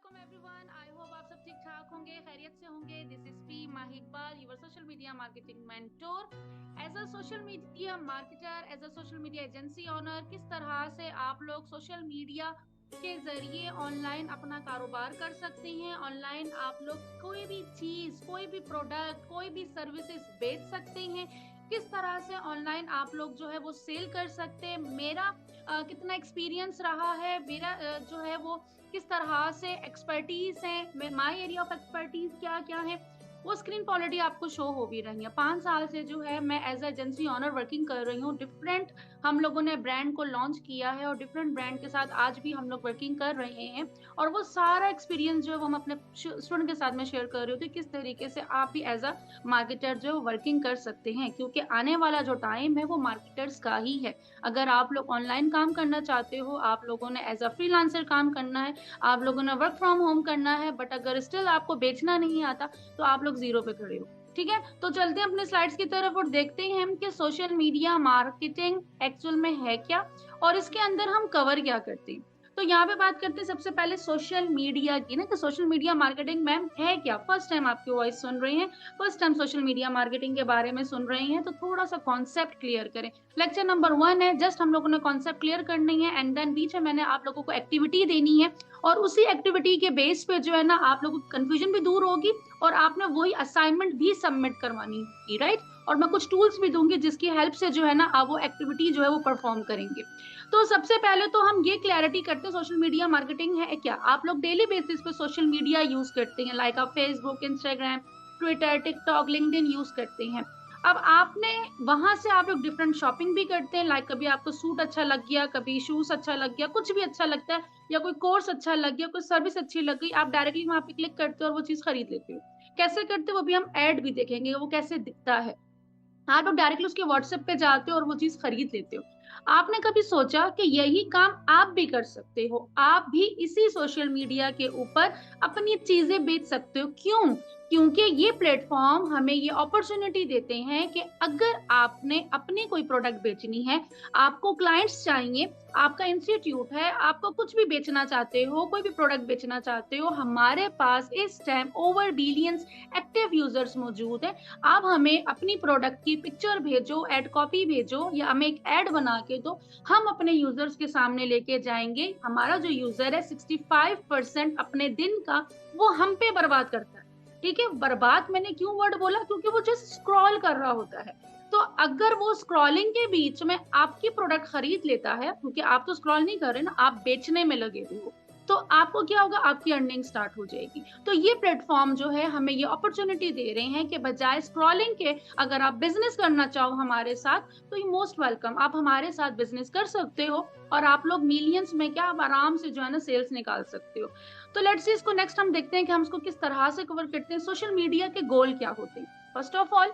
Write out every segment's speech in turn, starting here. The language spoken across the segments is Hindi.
Welcome everyone. आई होप आप सब ठीक ठाक होंगे, खैरियत से होंगे। This is P Mahi Iqbal, your social media marketing mentor. As a social media marketer, as a social media agency owner, किस तरह से आप लोग सोशल मीडिया के जरिए ऑनलाइन अपना कारोबार कर सकते हैं। ऑनलाइन आप लोग कोई भी चीज, कोई भी प्रोडक्ट, कोई भी सर्विसेज बेच सकते हैं। किस तरह से ऑनलाइन आप लोग जो है वो सेल कर सकते हैं। मेरा कितना एक्सपीरियंस रहा है, मेरा जो है वो किस तरह से एक्सपर्टीज है, माय एरिया ऑफ एक्सपर्टीज क्या क्या है, वो स्क्रीन क्वालिटी आपको शो हो भी रही है। 5 साल से जो है मैं एज एजेंसी ऑनर वर्किंग कर रही हूँ। डिफरेंट हम लोगों ने ब्रांड को लॉन्च किया है और डिफरेंट ब्रांड के साथ आज भी हम लोग वर्किंग कर रहे हैं। और वो सारा एक्सपीरियंस जो है वो हम अपने स्टूडेंट के साथ में शेयर कर रही हूँ कि किस तरीके से आप भी एज अ मार्केटर जो है वर्किंग कर सकते हैं, क्योंकि आने वाला जो टाइम है वो मार्केटर्स का ही है। अगर आप लोग ऑनलाइन काम करना चाहते हो, आप लोगों ने एज अ फ्रीलांसर काम करना है, आप लोगों ने वर्क फ्रॉम होम करना है, बट अगर स्टिल आपको बेचना नहीं आता तो आप लोग जीरो पे खड़े हो। ठीक है, तो चलते हैं अपने स्लाइड्स की तरफ और देखते हैं हम कि सोशल मीडिया मार्केटिंग एक्चुअल में है क्या और इसके अंदर हम कवर क्या करते हैं। तो यहाँ पे बात करते हैं सबसे पहले सोशल मीडिया की ना, कि सोशल मीडिया मार्केटिंग मैम है क्या। फर्स्ट टाइम आपकी वॉइस सुन रहे हैं, first time social media marketing के बारे में सुन रहे हैं, तो थोड़ा सा कॉन्सेप्ट क्लियर करें। लेक्चर नंबर 1 है, जस्ट हम लोगों ने कॉन्सेप्ट क्लियर करनी है एंड देन बीच में मैंने आप लोगों को एक्टिविटी देनी है और उसी एक्टिविटी के बेस पे जो है ना आप लोगों की कंफ्यूजन भी दूर होगी और आपने वही असाइनमेंट भी सबमिट करवानी होगी, राइट। और मैं कुछ टूल्स भी दूंगी जिसकी हेल्प से जो है ना आप वो एक्टिविटी जो है वो परफॉर्म करेंगे। तो सबसे पहले तो हम ये क्लैरिटी करते हैं सोशल मीडिया मार्केटिंग है क्या। आप लोग डेली बेसिस पे सोशल मीडिया यूज करते हैं, लाइक आप Facebook, Instagram, Twitter, TikTok, LinkedIn use करते हैं। अब आपने वहां से आप लोग डिफरेंट शॉपिंग भी करते हैं, लाइक कभी आपको सूट अच्छा लग गया, कभी शूज अच्छा लग गया, कुछ भी अच्छा लगता है, या कोई कोर्स अच्छा लग गया, कोई सर्विस अच्छी लग गई, आप डायरेक्टली वहां पे क्लिक करते हो और वो चीज खरीद लेते हो। कैसे करते हो वो भी हम ऐड भी देखेंगे वो कैसे दिखता है। आप लोग डायरेक्टली उसके व्हाट्सएप पे जाते हो और वो चीज खरीद लेते हो। आपने कभी सोचा कि यही काम आप भी कर सकते हो, आप भी इसी सोशल मीडिया के ऊपर अपनी चीजें बेच सकते हो। क्यों? क्योंकि ये प्लेटफॉर्म हमें ये अपॉर्चुनिटी देते हैं कि अगर आपने अपनी कोई प्रोडक्ट बेचनी है, आपको क्लाइंट्स चाहिए, आपका इंस्टीट्यूट है, आपको कुछ भी बेचना चाहते हो, कोई भी प्रोडक्ट बेचना चाहते हो, हमारे पास इस time over billions active users मौजूद है। आप हमें अपनी प्रोडक्ट की पिक्चर भेजो, एड कॉपी भेजो या हमें एक एड बना के दो, हम अपने यूजर्स के सामने लेके जाएंगे। हमारा जो यूजर है 65% अपने दिन का वो हम पे बर्बाद करता है। ठीक है, बर्बाद मैंने क्यों वर्ड बोला, क्योंकि वो जस्ट स्क्रॉल कर रहा होता है। तो अगर वो स्क्रॉलिंग के बीच में आपकी प्रोडक्ट खरीद लेता है, क्योंकि आप तो स्क्रॉल नहीं कर रहे ना, आप बेचने में लगे हुए हो, तो आपको क्या होगा, आपकी अर्निंग स्टार्ट हो जाएगी। तो ये प्लेटफॉर्म जो है हमें ये अपॉर्चुनिटी दे रहे हैं कि बजाय स्क्रॉलिंग के अगर आप बिजनेस करना चाहो हमारे साथ, तो ये मोस्ट वेलकम, आप हमारे साथ बिजनेस कर सकते हो और आप लोग मिलियंस में क्या आप आराम से जो है ना सेल्स निकाल सकते हो। तो लेट्स सी इसको नेक्स्ट हम देखते हैं कि हम इसको किस तरह से कवर करते हैं। सोशल मीडिया के गोल क्या होते हैं। फर्स्ट ऑफ ऑल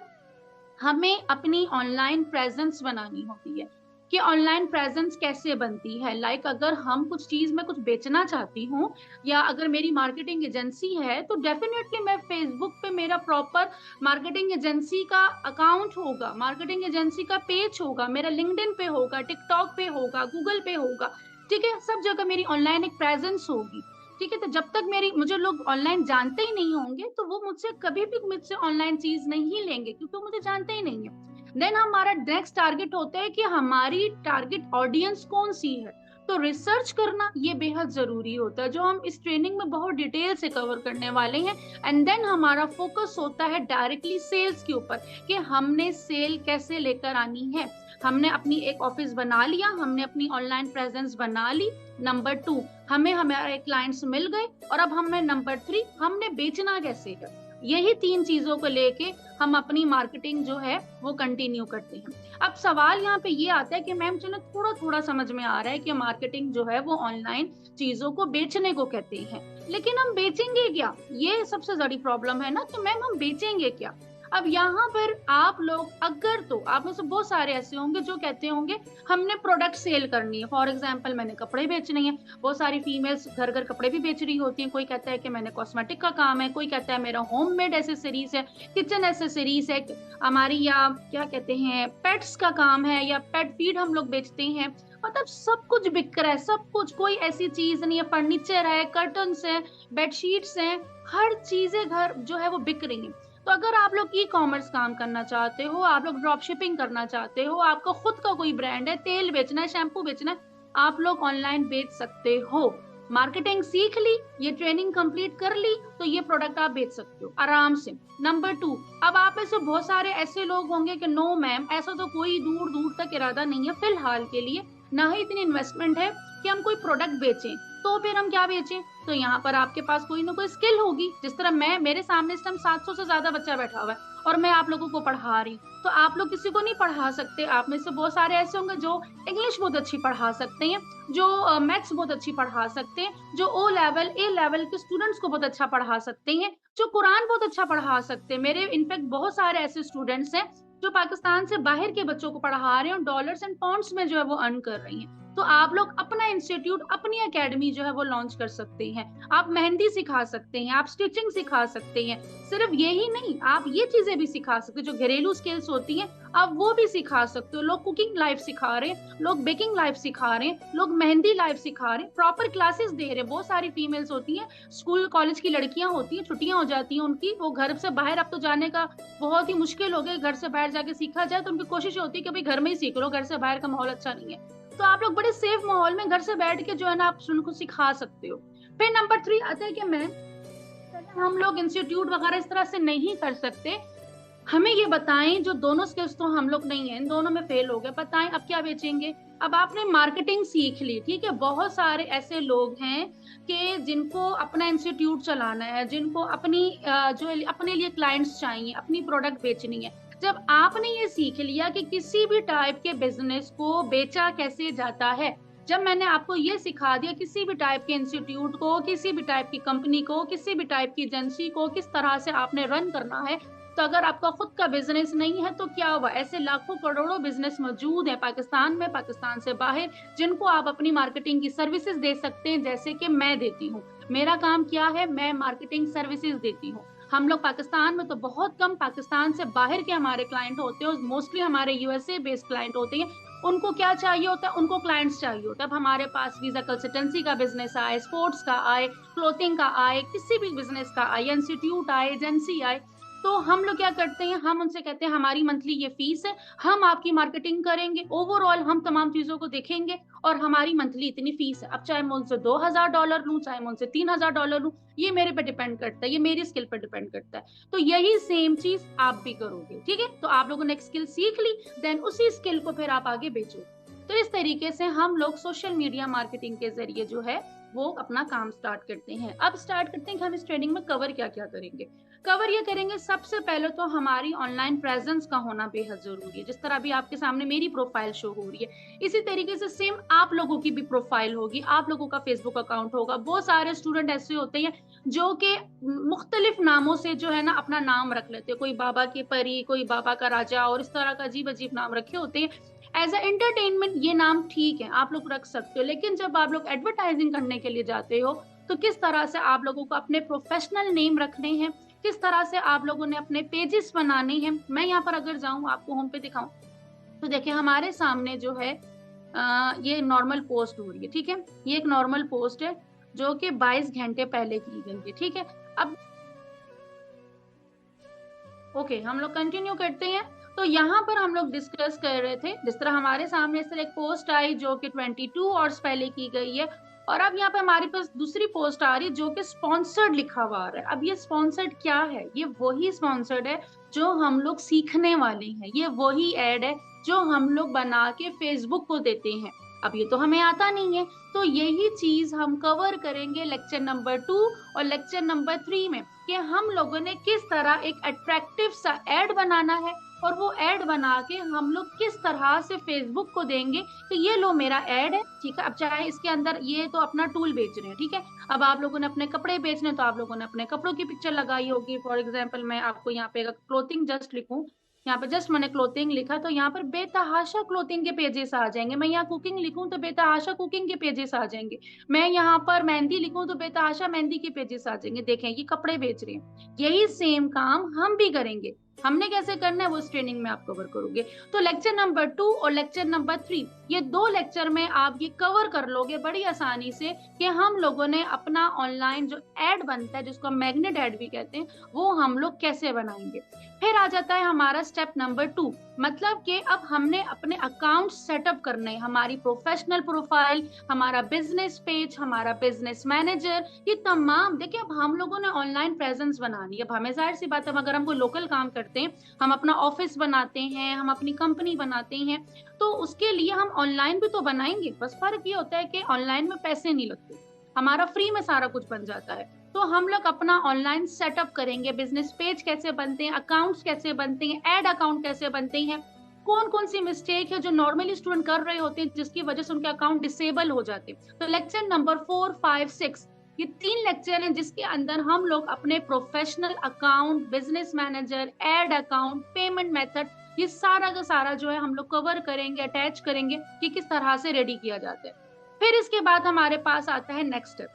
हमें अपनी ऑनलाइन प्रेजेंस बनानी होती है कि ऑनलाइन प्रेजेंस कैसे बनती है। लाइक अगर हम कुछ चीज मैं कुछ बेचना चाहती हूँ या अगर मेरी मार्केटिंग एजेंसी है, तो डेफिनेटली मैं फेसबुक पे मेरा प्रॉपर मार्केटिंग एजेंसी का अकाउंट होगा, मार्केटिंग एजेंसी का पेज होगा, मेरा लिंक्डइन पे होगा, टिकटॉक पे होगा, गूगल पे होगा। ठीक है, सब जगह मेरी ऑनलाइन एक प्रेजेंस होगी। ठीक है, तो जब तक मेरी मुझे लोग ऑनलाइन जानते ही नहीं होंगे तो वो मुझसे कभी भी मुझसे ऑनलाइन चीज नहीं लेंगे, क्योंकि वो मुझे जानते ही नहीं है। देन हमारा नेक्स्ट टारगेट होता है कि हमारी टारगेट ऑडियंस कौन सी है। तो रिसर्च करना ये बेहद जरूरी होता है, जो हम इस ट्रेनिंग में बहुत डिटेल से कवर करने वाले हैं। एंड देन हमारा फोकस होता है डायरेक्टली सेल्स के ऊपर कि हमने सेल कैसे लेकर आनी है। हमने अपनी एक ऑफिस बना लिया, हमने अपनी ऑनलाइन प्रेजेंस बना ली। नंबर 2, हमें हमारे क्लाइंट्स मिल गए और अब हमें नंबर 3, हमने बेचना कैसे है। यही 3 चीजों को लेके हम अपनी मार्केटिंग जो है वो कंटिन्यू करते हैं। अब सवाल यहाँ पे ये आता है कि मैम चलो थोड़ा थोड़ा समझ में आ रहा है कि मार्केटिंग जो है वो ऑनलाइन चीजों को बेचने को कहते हैं, लेकिन हम बेचेंगे क्या, ये सबसे बड़ी प्रॉब्लम है ना कि मैम हम बेचेंगे क्या। अब यहाँ पर आप लोग अगर, तो आप में से बहुत सारे ऐसे होंगे जो कहते होंगे हमने प्रोडक्ट सेल करनी है। फॉर एग्जाम्पल मैंने कपड़े बेचने हैं, बहुत सारी फीमेल्स घर घर कपड़े भी बेच रही होती हैं। कोई कहता है कि मैंने कॉस्मेटिक का काम है, कोई कहता है मेरा होममेड एसेसरीज है, किचन एसेसरीज है हमारी, या क्या कहते हैं पेट्स का काम है, या पेट फीड हम लोग बेचते हैं। मतलब सब कुछ बिक रहा है, सब कुछ, कोई ऐसी चीज नहीं है, फर्नीचर है, कर्टन्स है, बेडशीट्स हैं, हर चीजें घर जो है वो बिक रही है। तो अगर आप लोग ई कॉमर्स काम करना चाहते हो, आप लोग ड्रॉप शिपिंग करना चाहते हो, आपका खुद का कोई ब्रांड है, तेल बेचना है, शैम्पू बेचना है, आप लोग ऑनलाइन बेच सकते हो। मार्केटिंग सीख ली, ये ट्रेनिंग कंप्लीट कर ली, तो ये प्रोडक्ट आप बेच सकते हो आराम से। नंबर 2, अब आप में से बहुत सारे ऐसे लोग होंगे कि नो मैम, ऐसा तो कोई दूर दूर तक इरादा नहीं है फिलहाल के लिए, ना ही इतनी इन्वेस्टमेंट है कि हम कोई प्रोडक्ट बेचें। तो फिर हम क्या बेचें? तो यहाँ पर आपके पास कोई ना कोई स्किल होगी। जिस तरह मैं, मेरे सामने इस टाइम 700 से ज्यादा बच्चा बैठा हुआ है और मैं आप लोगों को पढ़ा रही हूँ, तो आप लोग किसी को नहीं पढ़ा सकते। आप में से बहुत सारे ऐसे होंगे जो इंग्लिश बहुत अच्छी पढ़ा सकते हैं, जो मैथ्स बहुत अच्छी पढ़ा सकते हैं, जो ओ लेवल ए लेवल के स्टूडेंट्स को बहुत अच्छा पढ़ा सकते हैं, जो कुरान बहुत अच्छा पढ़ा सकते हैं। मेरे इनफैक्ट बहुत सारे ऐसे स्टूडेंट्स हैं जो पाकिस्तान से बाहर के बच्चों को पढ़ा रहे हैं और डॉलर्स एंड पाउंड्स में जो है वो अर्न कर रही हैं। तो आप लोग अपना इंस्टीट्यूट, अपनी एकेडमी जो है वो लॉन्च कर सकते हैं। आप मेहंदी सिखा सकते हैं, आप स्टिचिंग सिखा सकते हैं। सिर्फ यही नहीं, आप ये चीजें भी सिखा सकते हैं जो घरेलू स्किल्स होती हैं, आप वो भी सिखा सकते हो। लोग कुकिंग लाइव सिखा रहे हैं, लोग बेकिंग लाइव सिखा रहे हैं, लोग मेहंदी लाइव सिखा रहे हैं, प्रॉपर क्लासेस दे रहे हैं। बहुत सारी फीमेल्स होती हैं, स्कूल कॉलेज की लड़कियां होती हैं, छुट्टियां हो जाती हैं उनकी, वो घर से बाहर अब तो जाने का बहुत ही मुश्किल हो गया, घर से बाहर जाके सीखा जाए, तो उनकी कोशिश होती है कि भाई घर में ही सीख लो, घर से बाहर का माहौल अच्छा नहीं है। तो आप लोग बड़े सेफ माहौल में घर से बैठ के जो है ना आप उनको सिखा सकते हो। फिर नंबर 3 आता है कि मैं, हम लोग इंस्टीट्यूट वगैरह इस तरह से नहीं कर सकते, हमें ये बताएं, जो दोनों स्किल्स तो हम लोग नहीं है, इन दोनों में फेल हो गए, बताएं अब क्या बेचेंगे। अब आपने मार्केटिंग सीख ली, ठीक है, बहुत सारे ऐसे लोग हैं कि जिनको अपना इंस्टीट्यूट चलाना है, जिनको अपनी जो अपने लिए क्लाइंट्स चाहिए, अपनी प्रोडक्ट बेचनी है। जब आपने ये सीख लिया कि किसी भी टाइप के बिजनेस को बेचा कैसे जाता है, जब मैंने आपको ये सिखा दिया किसी भी टाइप के इंस्टीट्यूट को, किसी भी टाइप की कंपनी को, किसी भी टाइप की एजेंसी को किस तरह से आपने रन करना है, तो अगर आपका खुद का बिजनेस नहीं है तो क्या हुआ? ऐसे लाखों करोड़ों बिजनेस मौजूद है पाकिस्तान में, पाकिस्तान से बाहर, जिनको आप अपनी मार्केटिंग की सर्विसेज दे सकते हैं, जैसे कि मैं देती हूँ। मेरा काम क्या है? मैं मार्केटिंग सर्विसेज देती हूँ। हम लोग पाकिस्तान में तो बहुत कम, पाकिस्तान से बाहर के हमारे क्लाइंट होते हैं, मोस्टली हमारे यूएसए बेस्ड क्लाइंट होते हैं। उनको क्या चाहिए होता है? उनको क्लाइंट्स चाहिए होता है। अब हमारे पास वीजा कंसल्टेंसी का बिजनेस आए, स्पोर्ट्स का आए, क्लोथिंग का आए, किसी भी बिजनेस का आए, इंस्टीट्यूट आए, एजेंसी आए, तो हम लोग क्या करते हैं, हम उनसे कहते हैं हमारी मंथली ये फीस है, हम आपकी मार्केटिंग करेंगे, ओवरऑल हम तमाम चीजों को देखेंगे और हमारी मंथली इतनी फीस है। अब चाहे मैं उनसे $2000 लूं, चाहे मैं उनसे $3000 लूं, ये मेरे पे डिपेंड करता है, ये मेरी स्किल पर डिपेंड करता है। तो यही सेम चीज आप भी करोगे, ठीक है। तो आप लोगों ने एक स्किल सीख ली, देन उसी स्किल को फिर आप आगे बेचो। तो इस तरीके से हम लोग सोशल मीडिया मार्केटिंग के जरिए जो है वो अपना काम स्टार्ट करते हैं। अब स्टार्ट करते हैं कि हम इस ट्रेनिंग में कवर क्या क्या करेंगे। कवर ये करेंगे, सबसे पहले तो हमारी ऑनलाइन प्रेजेंस का होना बेहद जरूरी है। जिस तरह अभी आपके सामने मेरी प्रोफाइल शो हो रही है, इसी तरीके से सेम आप लोगों की भी प्रोफाइल होगी, आप लोगों का फेसबुक अकाउंट होगा। बहुत सारे स्टूडेंट ऐसे होते हैं जो कि मुख्तलिफ नामों से जो है ना अपना नाम रख लेते हैं, कोई बाबा की परी, कोई बाबा का राजा, और इस तरह का अजीब अजीब नाम रखे होते हैं। एज अ एंटरटेनमेंट ये नाम ठीक है, आप लोग रख सकते हो, लेकिन जब आप लोग एडवर्टाइजिंग करने के लिए जाते हो तो किस तरह से आप लोगों को अपने प्रोफेशनल नेम रखने हैं, किस तरह से आप लोगों ने अपने पेजेस बनाने हैं। मैं यहाँ पर अगर जाऊँ आपको होम पे दिखाऊं, तो देखिए हमारे सामने जो है ये नॉर्मल पोस्ट हो रही है, ठीक है। ये एक नॉर्मल पोस्ट है जो कि 22 घंटे पहले की गई है, ठीक है। अब ओके, हम लोग कंटिन्यू करते हैं। तो यहाँ पर हम लोग डिस्कस कर रहे थे, जिस तरह हमारे सामने इस तरह एक पोस्ट आई जो कि 22 आवर्स पहले की गई है, और अब यहाँ पे हमारे पास दूसरी पोस्ट आ रही है जो कि स्पॉन्सर्ड लिखा हुआ आ रहा है। अब ये स्पॉन्सर्ड क्या है? ये वही स्पॉन्सर्ड है जो हम लोग सीखने वाले हैं, ये वही एड है जो हम लोग बना के फेसबुक को देते हैं। अब ये तो हमें आता नहीं है, तो यही चीज हम कवर करेंगे लेक्चर नंबर 2 और लेक्चर नंबर 3 में, कि हम लोगों ने किस तरह एक अट्रैक्टिव सा एड बनाना है, और वो एड बना के हम लोग किस तरह से फेसबुक को देंगे कि ये लो मेरा एड है, ठीक है। अब चाहे इसके अंदर, ये तो अपना टूल बेच रहे हैं, ठीक है। अब आप लोगों ने अपने कपड़े बेचने, तो आप लोगों ने अपने कपड़ों की पिक्चर लगाई होगी। फॉर एग्जाम्पल मैं आपको यहाँ पे क्लोथिंग जस्ट लिखूं, यहाँ पे जस्ट मैंने क्लोथिंग लिखा तो यहाँ पर बेतहाशा क्लोथिंग के पेजेस आ जाएंगे। मैं यहाँ कुकिंग लिखूं तो बेतहाशा कुकिंग के पेजेस आ जाएंगे। मैं यहाँ पर मेहंदी लिखूं तो बेतहाशा मेहंदी के पेजेस आ जाएंगे। देखें, ये कपड़े बेच रहे हैं, यही सेम काम हम भी करेंगे। हमने कैसे करना है वो इस ट्रेनिंग में आप कवर करोगे। तो लेक्चर नंबर 2 और लेक्चर नंबर 3 ये 2 लेक्चर में आप ये कवर कर लोगे बड़ी आसानी से कि हम लोगों ने अपना ऑनलाइन जो एड बनता है, जिसको हम मैग्नेट एड भी कहते हैं, वो हम लोग कैसे बनाएंगे। फिर आ जाता है हमारा स्टेप नंबर 2, मतलब कि अब हमने अपने अकाउंट सेटअप करने हैं, हमारी प्रोफेशनल प्रोफाइल, हमारा बिजनेस पेज, हमारा बिजनेस मैनेजर, ये तमाम देखिए अब हम लोगों ने ऑनलाइन प्रेजेंस बनानी है। अब हमें जाहिर सी बात है, अगर हम कोई लोकल काम करते हैं, हम अपना ऑफिस बनाते हैं, हम अपनी कंपनी बनाते हैं, तो उसके लिए हम ऑनलाइन भी तो बनाएंगे। बस फर्क ये होता है कि ऑनलाइन में पैसे नहीं लगते, हमारा फ्री में सारा कुछ बन जाता है। तो हम लोग अपना ऑनलाइन सेटअप करेंगे, बिजनेस पेज कैसे बनते हैं, अकाउंट्स कैसे बनते हैं, एड अकाउंट कैसे बनते हैं, कौन कौन सी मिस्टेक है जो नॉर्मली स्टूडेंट कर रहे होते हैं जिसकी वजह से उनके अकाउंट डिसेबल हो जाते हैं। तो लेक्चर नंबर 4, 5, 6 ये 3 लेक्चर हैं जिसके अंदर हम लोग अपने professional account, business manager, ad account, payment method, ये सारा का सारा जो है हम लोग कवर करेंगे, अटैच करेंगे कि किस तरह से रेडी किया जाता है। फिर इसके बाद हमारे पास आता है नेक्स्ट स्टेप।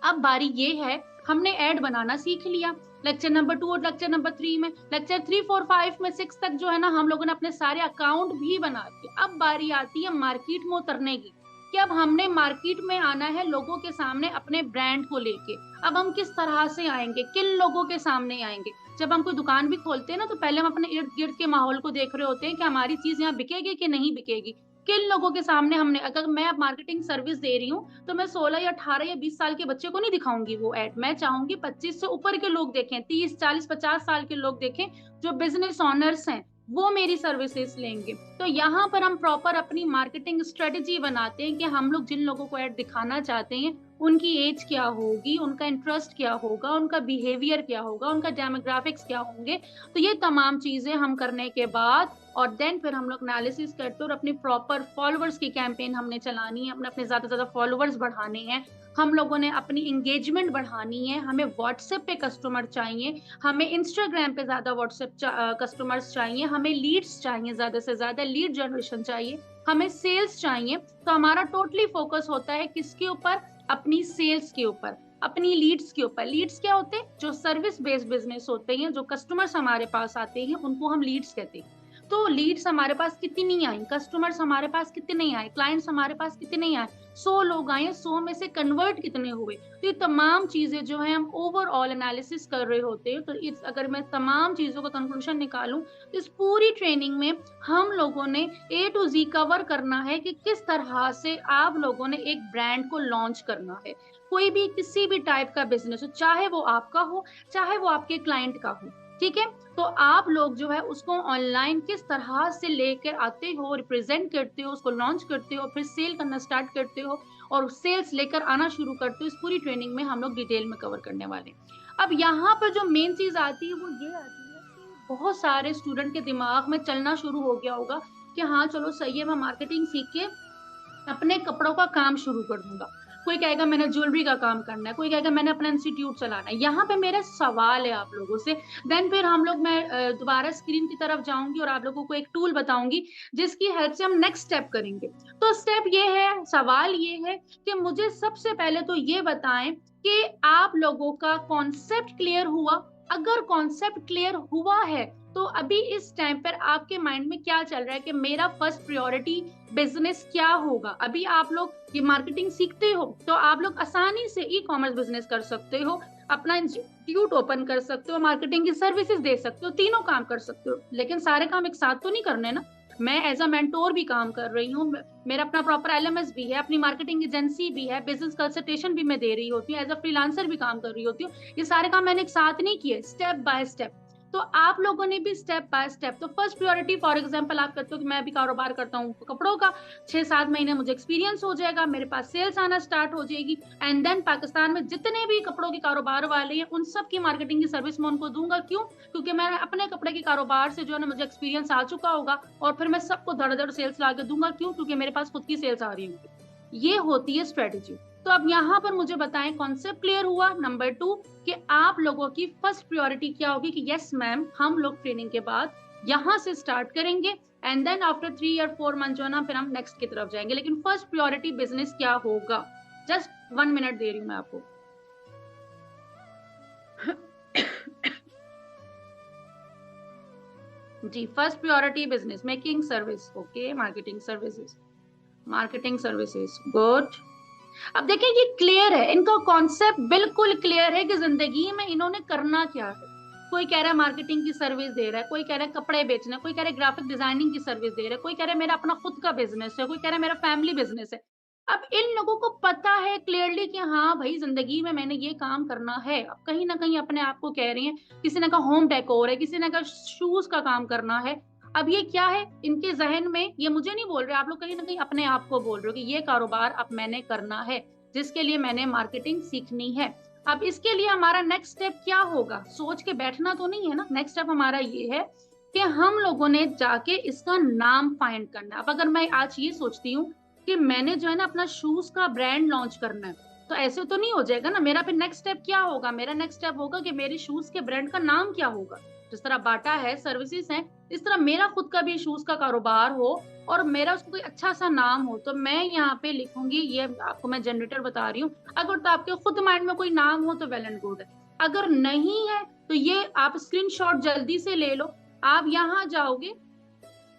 अब बारी ये है, हमने ऐड बनाना सीख लिया लेक्चर नंबर 2 और लेक्चर नंबर 3 में। लेक्चर 3, 4, 5 में 6 तक जो है ना हम लोगों ने अपने सारे अकाउंट भी बना दिए। अब बारी आती है मार्केट में उतरने की, कि अब हमने मार्केट में आना है लोगों के सामने अपने ब्रांड को लेके। अब हम किस तरह से आएंगे, किन लोगों के सामने आएंगे। जब हम कोई दुकान भी खोलते हैं ना, तो पहले हम अपने इर्द गिर्द के माहौल को देख रहे होते हैं कि हमारी चीज यहाँ बिकेगी कि नहीं बिकेगी, किन लोगों के सामने हमने, अगर मैं अब मार्केटिंग सर्विस दे रही हूँ तो मैं 16 या 18 या 20 साल के बच्चे को नहीं दिखाऊंगी वो एड। मैं चाहूंगी 25 से ऊपर के लोग देखें, 30, 40, 50 साल के लोग देखें, जो बिजनेस ऑनर्स हैं, वो मेरी सर्विसेज लेंगे। तो यहाँ पर हम प्रॉपर अपनी मार्केटिंग स्ट्रेटेजी बनाते हैं कि हम लोग जिन लोगों को एड दिखाना चाहते हैं उनकी एज क्या होगी, उनका इंटरेस्ट क्या होगा, उनका बिहेवियर क्या होगा, उनका डेमोग्राफिक्स क्या होंगे। तो ये तमाम चीजें हम करने के बाद और देन फिर हम लोग एनालिसिस करते हैं और अपनी प्रॉपर फॉलोअर्स की कैंपेन हमने चलानी है, अपने अपने ज्यादा से ज्यादा फॉलोअर्स बढ़ाने हैं, हम लोगों ने अपनी एंगेजमेंट बढ़ानी है, हमें व्हाट्सएप पे कस्टमर चाहिए, हमें इंस्टाग्राम पे ज्यादा व्हाट्सएप कस्टमर्स चाहिए, हमें लीड्स चाहिए, ज्यादा से ज्यादा लीड जनरेशन चाहिए, हमें सेल्स चाहिए। तो हमारा टोटली फोकस होता है किसके ऊपर, अपनी सेल्स के ऊपर, अपनी लीड्स के ऊपर। लीड्स क्या होते हैं, जो सर्विस बेस्ड बिजनेस होते हैं, जो कस्टमर्स हमारे पास आते हैं उनको हम लीड्स कहते हैं। तो लीड्स हमारे पास कितनी आई, कस्टमर्स हमारे पास कितने आए, क्लाइंट्स हमारे पास कितने आए, 100 लोग आए, 100 में से कन्वर्ट कितने हुए। तो ये तमाम चीजें जो है हम ओवरऑल एनालिसिस कर रहे होते हैं। तो इस अगर मैं तमाम चीजों का कंक्लूजन निकालूं तो इस पूरी ट्रेनिंग में हम लोगों ने ए टू जी कवर करना है कि किस तरह से आप लोगों ने एक ब्रांड को लॉन्च करना है। कोई भी किसी भी टाइप का बिजनेस हो, चाहे वो आपका हो, चाहे वो आपके क्लाइंट का हो, ठीक है। तो आप लोग जो है उसको ऑनलाइन किस तरह से लेकर आते हो, रिप्रेजेंट करते हो, उसको लॉन्च करते हो, फिर सेल करना स्टार्ट करते हो और सेल्स लेकर आना शुरू करते हो, इस पूरी ट्रेनिंग में हम लोग डिटेल में कवर करने वाले हैं। अब यहाँ पर जो मेन चीज आती है वो ये आती है कि बहुत सारे स्टूडेंट के दिमाग में चलना शुरू हो गया होगा कि हाँ चलो सही है, मैं मार्केटिंग सीख के अपने कपड़ों का काम शुरू कर दूंगा। कोई कहेगा मैंने ज्वेलरी का काम करना है, कोई कहेगा मैंने अपना इंस्टीट्यूट चलाना है। यहाँ पे मेरा सवाल है आप लोगों से, देन फिर हम लोग मैं दोबारा स्क्रीन की तरफ जाऊंगी और आप लोगों को एक टूल बताऊंगी जिसकी हेल्प से हम नेक्स्ट स्टेप करेंगे। तो स्टेप ये है, सवाल ये है कि मुझे सबसे पहले तो ये बताएं कि आप लोगों का कॉन्सेप्ट क्लियर हुआ। अगर कॉन्सेप्ट क्लियर हुआ है तो अभी इस टाइम पर आपके माइंड में क्या चल रहा है कि मेरा फर्स्ट प्रायोरिटी बिजनेस क्या होगा। अभी आप लोग ये मार्केटिंग सीखते हो तो आप लोग आसानी से ई कॉमर्स बिजनेस कर सकते हो, अपना इंस्टीट्यूट ओपन कर सकते हो, मार्केटिंग की सर्विसेज दे सकते हो, तीनों काम कर सकते हो। लेकिन सारे काम एक साथ तो नहीं करने ना। मैं एज अ मेंटोर भी काम कर रही हूँ, मेरा अपना प्रॉपर एलएमएस भी है, अपनी मार्केटिंग एजेंसी भी है, बिजनेस कंसल्टेशन भी मैं दे रही होती हूँ, एज अ फ्रीलांसर भी काम कर रही होती हूँ। ये सारे काम मैंने एक साथ नहीं किए, स्टेप बाय स्टेप। तो आप लोगों ने भी स्टेप बाय स्टेप, तो फर्स्ट प्रायोरिटी फॉर एग्जांपल आप करते हो कि मैं भी कारोबार करता हूँ कपड़ों का, 6-7 महीने मुझे एक्सपीरियंस हो जाएगा, मेरे पास सेल्स आना स्टार्ट हो जाएगी, एंड देन पाकिस्तान में जितने भी कपड़ों के कारोबार वाले हैं उन सब की मार्केटिंग की सर्विस मैं उनको दूंगा। क्यों? क्योंकि मैं अपने कपड़े के कारोबार से जो है ना मुझे एक्सपीरियंस आ चुका होगा और फिर मैं सबको धड़ धड़ सेल्स ला के दूंगा। क्यों? क्योंकि मेरे पास खुद की सेल्स आ रही होगी। ये होती है स्ट्रेटेजी। तो अब यहाँ पर मुझे बताएं, कॉन्सेप्ट क्लियर हुआ। नंबर 2 कि आप लोगों की फर्स्ट प्रायोरिटी क्या होगी कि यस मैम, हम लोग ट्रेनिंग के बाद यहाँ से स्टार्ट करेंगे एंड देन आफ्टर 3 या 4 मंथ जो है ना फिर हम नेक्स्ट की तरफ जाएंगे। लेकिन फर्स्ट प्रायोरिटी बिजनेस क्या होगा? जस्ट 1 मिनट दे रही हूँ मैं आपको। जी, first priority business making service, okay, marketing services, good. अब देखिए ये क्लियर है, इनका कॉन्सेप्ट बिल्कुल क्लियर है कि जिंदगी में इन्होंने करना क्या है। कोई कह रहा है मार्केटिंग की सर्विस दे रहा है, कोई कह रहा है कपड़े बेचना, कोई कह रहा है ग्राफिक डिजाइनिंग की सर्विस दे रहा है, कोई कह रहा है मेरा अपना खुद का बिजनेस है, कोई कह रहा है मेरा फैमिली बिजनेस है। अब इन लोगों को पता है क्लियरली कि हाँ भाई जिंदगी में मैंने ये काम करना है। अब कहीं ना कहीं अपने आप को कह रही है, किसी ने कहा होम डेकोर है, किसी ने कहा शूज का काम करना है। अब ये क्या है इनके जहन में, ये मुझे नहीं बोल रहे, आप लोग कहीं ना कहीं अपने आप को बोल रहे हो कि ये कारोबार अब मैंने करना है, जिसके लिए मैंने मार्केटिंग सीखनी है। अब इसके लिए हमारा नेक्स्ट स्टेप क्या होगा, सोच के बैठना तो नहीं है ना। नेक्स्ट स्टेप हमारा ये है कि हम लोगों ने जाके इसका नाम फाइंड करना है। अब अगर मैं आज ये सोचती हूँ कि मैंने जो है ना अपना शूज का ब्रांड लॉन्च करना है, तो ऐसे तो नहीं हो जाएगा ना। मेरा फिर नेक्स्ट स्टेप क्या होगा, मेरा नेक्स्ट स्टेप होगा कि मेरे शूज के ब्रांड का नाम क्या होगा। जिस तरह बाटा है, सर्विसेज है, इस तरह मेरा खुद का भी शूज का कारोबार हो और मेरा उसको कोई अच्छा सा नाम हो। तो मैं यहाँ पे लिखूंगी, ये आपको मैं जनरेटर बता रही हूँ। अगर तो आपके खुद माइंड में कोई नाम हो तो वेल एंड गुड है, अगर नहीं है तो ये आप स्क्रीनशॉट जल्दी से ले लो। आप यहाँ जाओगे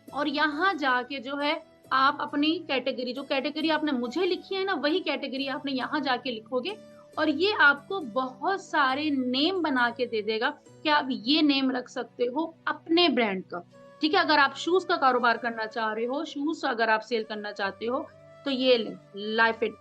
और यहाँ जाके जो है आप अपनी कैटेगरी, जो कैटेगरी आपने मुझे लिखी है ना, वही कैटेगरी आपने यहाँ जाके लिखोगे और ये आपको बहुत सारे नेम बना के दे देगा कि आप ये नेम रख सकते हो अपने ब्रांड का। ठीक है, अगर आप शूज का कारोबार करना चाह रहे हो, शूज अगर आप सेल करना चाहते हो, तो ये ले लाइफ इट,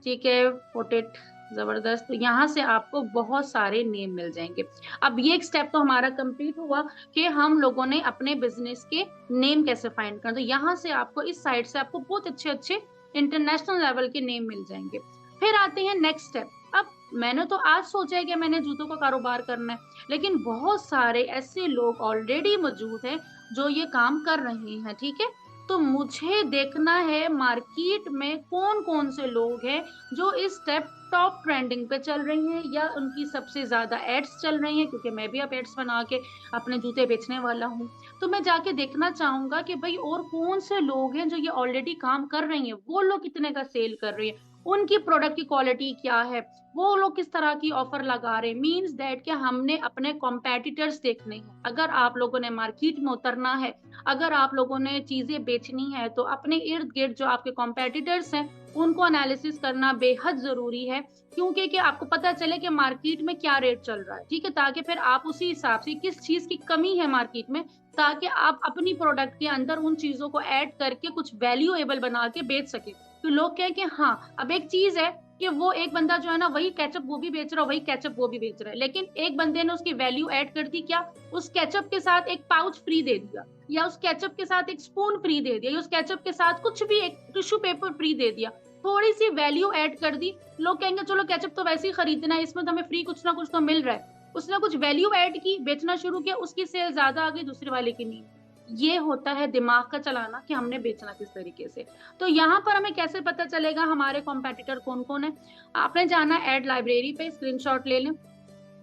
ठीक है, पुट इट, जबरदस्त। तो यहाँ से आपको बहुत सारे नेम मिल जाएंगे। अब ये एक स्टेप तो हमारा कंप्लीट हुआ कि हम लोगों ने अपने बिजनेस के नेम कैसे फाइंड करना। तो यहाँ से आपको इस साइड से आपको बहुत अच्छे अच्छे इंटरनेशनल लेवल के नेम मिल जाएंगे। फिर आते हैं नेक्स्ट स्टेप। अब मैंने तो आज सोचा है कि मैंने जूतों का कारोबार करना है, लेकिन बहुत सारे ऐसे लोग ऑलरेडी मौजूद हैं जो ये काम कर रहे हैं। ठीक है, तो मुझे देखना है मार्केट में कौन कौन से लोग हैं जो इस स्टेप टॉप ट्रेंडिंग पे चल रही हैं या उनकी सबसे ज्यादा एड्स चल रही हैं, क्योंकि मैं भी अब एड्स बना के अपने जूते बेचने वाला हूँ। तो मैं जाके देखना चाहूंगा कि भाई और कौन से लोग हैं जो ये ऑलरेडी काम कर रही हैं, वो लोग कितने का सेल कर रही है, उनकी प्रोडक्ट की क्वालिटी क्या है, वो लोग किस तरह की ऑफर लगा रहे हैं। मीन्स दैट कि हमने अपने कॉम्पेटिटर्स देखने हैं। अगर आप लोगों ने मार्केट में उतरना है, अगर आप लोगों ने चीजें बेचनी है, तो अपने इर्द गिर्द जो आपके कॉम्पेटिटर्स हैं उनको एनालिसिस करना बेहद जरूरी है, क्योंकि कि आपको पता चले कि मार्केट में क्या रेट चल रहा है। ठीक है, ताकि फिर आप उसी हिसाब से किस चीज की कमी है मार्केट में, ताकि आप अपनी प्रोडक्ट के अंदर उन चीजों को ऐड करके कुछ वैल्यूएबल बना के बेच सके। तो लोग कहें कि हाँ, अब एक चीज है कि वो एक बंदा जो है ना वही केचप वो भी बेच रहा है, वही केचप वो भी बेच रहा है, लेकिन एक बंदे ने उसकी वैल्यू ऐड कर दी। क्या? उस केचप के साथ एक पाउच फ्री दे दिया, या उस केचप के साथ एक स्पून फ्री दे दिया, या उस केचप के साथ कुछ भी एक टिश्यू पेपर फ्री दे दिया, थोड़ी सी वैल्यू ऐड कर दी। लोग कहेंगे चलो केचप तो वैसे ही खरीदना है, इसमें तो हमें फ्री कुछ ना कुछ तो मिल रहा है। उसने कुछ वैल्यू ऐड की, बेचना शुरू किया, उसकी सेल ज्यादा आ गई, दूसरे वाले की नहीं। ये होता है दिमाग का चलाना कि हमने बेचना किस तरीके से। तो यहाँ पर हमें कैसे पता चलेगा हमारे कॉम्पेटिटर कौन कौन है? आपने जाना एड लाइब्रेरी पे, स्क्रीनशॉट ले लें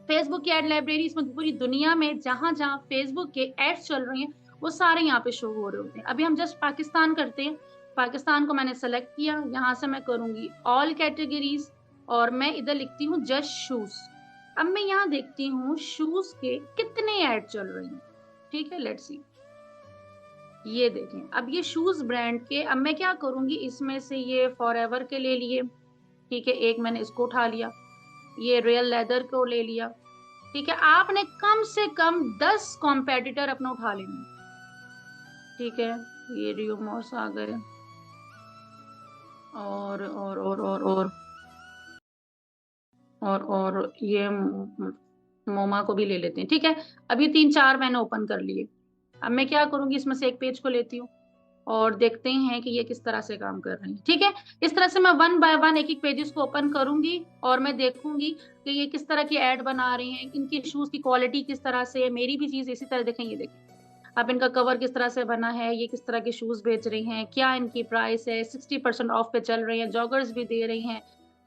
फेसबुक की एड लाइब्रेरी। इसमें पूरी दुनिया में जहां जहां फेसबुक के एड्स चल रहे हैं वो सारे यहाँ पे शो हो रहे होते हैं। अभी हम जस्ट पाकिस्तान करते हैं, पाकिस्तान को मैंने सेलेक्ट किया, यहाँ से मैं करूंगी ऑल कैटेगरीज और मैं इधर लिखती हूँ जस्ट शूज। अब मैं यहाँ देखती हूँ शूज के कितने ऐड चल रहे हैं। ठीक है, लेट्स सी, ये देखें। अब ये शूज ब्रांड के, अब मैं क्या करूंगी, इसमें से ये फॉरएवर के ले लिए, ठीक है, एक मैंने इसको उठा लिया, ये रियल लेदर को ले लिया। ठीक है, आपने कम से कम 10 कॉम्पेटिटर अपना उठा लेंगे। ठीक है, ये रियोमॉस आ गए और ये मोमा को भी ले लेते हैं। ठीक है, अब ये 3-4 मैंने ओपन कर लिए। अब मैं क्या करूंगी, इसमें से एक पेज को लेती हूँ और देखते हैं कि ये किस तरह से काम कर रहे हैं। ठीक है, इस तरह से मैं 1 बाय 1 एक एक पेजेस को ओपन करूंगी और मैं देखूंगी कि ये किस तरह की एड बना रहे हैं, इनकी शूज की क्वालिटी किस तरह से है। मेरी भी चीज इसी तरह देखें, ये देखें अब इनका कवर किस तरह से बना है, ये किस तरह के शूज बेच रहे हैं, क्या इनकी प्राइस है, 60% ऑफ पे चल रहे हैं, जॉगर्स भी दे रही हैं।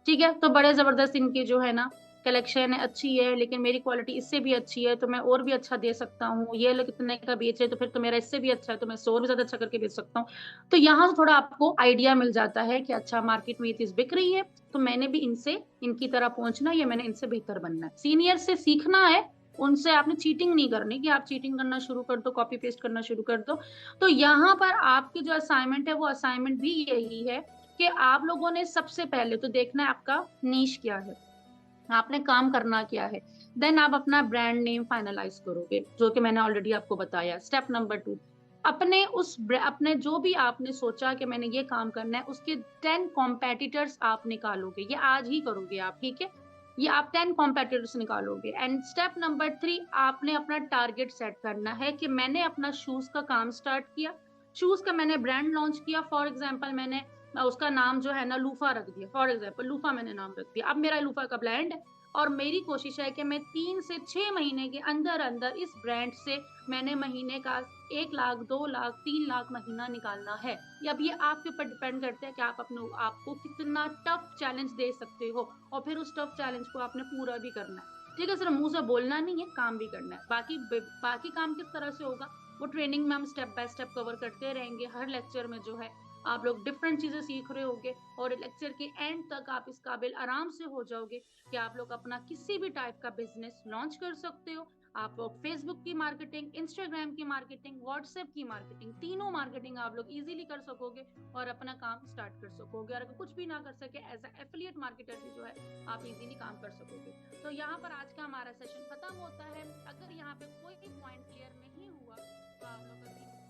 ठीक है, तो बड़े जबरदस्त इनकी जो है ना कलेक्शन है, अच्छी है, लेकिन मेरी क्वालिटी इससे भी अच्छी है तो मैं और भी अच्छा दे सकता हूँ। ये लोग कितने का बेच रहे तो फिर तो मेरा इससे भी अच्छा है, तो मैं 100 भी ज्यादा अच्छा करके बेच सकता हूँ। तो यहाँ से थोड़ा आपको आइडिया मिल जाता है कि अच्छा मार्केट में ये चीज बिक रही है, तो मैंने भी इनसे इनकी तरह पहुंचना है या मैंने इनसे बेहतर बनना है, सीनियर से सीखना है उनसे आपने चीटिंग नहीं करनी कि आप चीटिंग करना शुरू कर दो, कॉपी पेस्ट करना शुरू कर दो। तो यहाँ पर आपकी जो असाइनमेंट है वो असाइनमेंट भी यही है कि आप लोगों ने सबसे पहले तो देखना है आपका नीश क्या है, आपने काम करना क्या है। देन आप अपना ब्रांड नेम फाइनलाइज करोगे, जो कि मैंने ऑलरेडी आपको बताया। स्टेप नंबर 2, अपने जो भी आपने सोचा कि मैंने ये काम करना है, उसके 10 कॉम्पिटिटर्स आप निकालोगे। ये आज ही करोगे आप, ठीक है? ये आप 10 कॉम्पिटिटर्स निकालोगे। एंड स्टेप नंबर 3, आपने अपना टारगेट सेट करना है कि मैंने अपना शूज का काम स्टार्ट किया, शूज का मैंने ब्रांड लॉन्च किया। फॉर एग्जाम्पल मैंने उसका नाम जो है ना लूफा रख दिया, फॉर एग्जाम्पल लूफा मैंने नाम रख दिया। अब मेरा लूफा का ब्रांड है और मेरी कोशिश है कि मैं 3 से 6 महीने के अंदर अंदर इस ब्रांड से मैंने महीने का 1 लाख, 2 लाख, 3 लाख महीना निकालना है। अब ये आपके ऊपर डिपेंड करता है कि आप अपने आपको कितना टफ चैलेंज दे सकते हो, और फिर उस टफ चैलेंज को आपने पूरा भी करना है, ठीक है? सिर्फ मुंह से बोलना नहीं है, काम भी करना है। बाकी काम किस तरह से होगा वो ट्रेनिंग में हम स्टेप बाय स्टेप कवर करते रहेंगे। हर लेक्चर में जो है आप लोग डिफरेंट चीजें सीख रहे होगे, और लेक्चर के एंड तक आप इस काबिल आराम से हो जाओगे कि आप लोग अपना किसी भी टाइप का बिजनेस लॉन्च कर सकते हो। आप लोग फेसबुक की मार्केटिंग, इंस्टाग्राम की मार्केटिंग, व्हाट्सएप की मार्केटिंग, तीनों मार्केटिंग आप लोग इजीली कर सकोगे और अपना काम स्टार्ट कर सकोगे। और अगर कुछ भी ना कर सके एज ए एफिलिएट मार्केटर भी जो है आप इजीली काम कर सकोगे। तो यहाँ पर आज का हमारा सेशन खत्म होता है। अगर यहाँ पे कोई भी पॉइंट क्लियर नहीं हुआ तो आप लोग